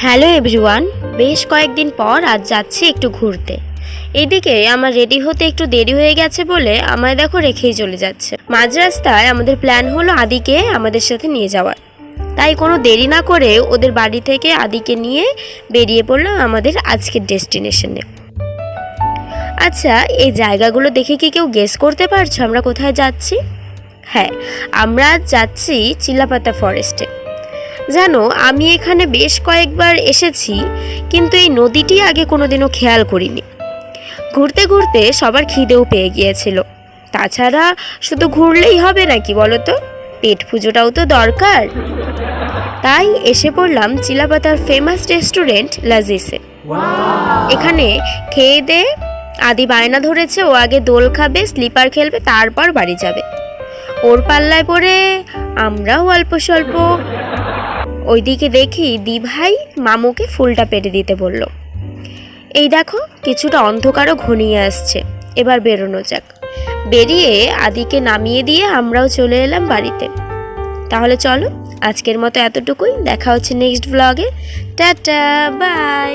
Hello everyone, বেশ কয়েকদিন পর আজ যাচ্ছি একটু ঘুরতে। এইদিকে আমার রেডি হতে একটু দেরি হয়ে গেছে বলে আমায় দেখো রেখেই চলে যাচ্ছে। মাঝ রাস্তায় আমাদের প্ল্যান হলো আদিকে আমাদের সাথে নিয়ে যাওয়ার। তাই কোনো দেরি না করে ওদের বাড়ি থেকে আদিকে নিয়ে বেরিয়ে পড়লাম আমাদের আজকের ডেস্টিনেশনে। আচ্ছা, এই জায়গাগুলো দেখে কি কেউ গেস করতে পারছো আমরা কোথায় যাচ্ছি? হ্যাঁ, আমরা যাচ্ছি চিলাপাতা ফরেস্টে। জানো, আমি এখানে বেশ কয়েকবার এসেছি, কিন্তু এই নদীটি আগে কোনোদিনও খেয়াল করিনি। ঘুরতে ঘুরতে সবার খিদেও পেয়ে গিয়েছিল। তাছাড়া শুধু ঘুরলেই হবে নাকি বলো তো, পেট পুজোটাও তো দরকার। তাই এসে পড়লাম চিলাপাতার ফেমাস রেস্টুরেন্ট লাজিসে। এখানে খেয়ে দে আদি বায়না ধরেছে ও আগে দোল খাবে, স্লিপার খেলবে, তারপর বাড়ি যাবে। ওর পাল্লায় পড়ে আমরাও অল্প স্বল্প। ওইদিকে দেখি দি ভাই মামুকে ফুলটা পেটে দিতে বলল। এই দেখো কিছুটা অন্ধকারও ঘনিয়ে আসছে, এবার বেরোনো যাক। বেরিয়ে আদিকে নামিয়ে দিয়ে আমরাও চলে এলাম বাড়িতে। তাহলে চলো, আজকের মতো এতটুকুই। দেখা হচ্ছে নেক্সট ব্লগে। Tata, by.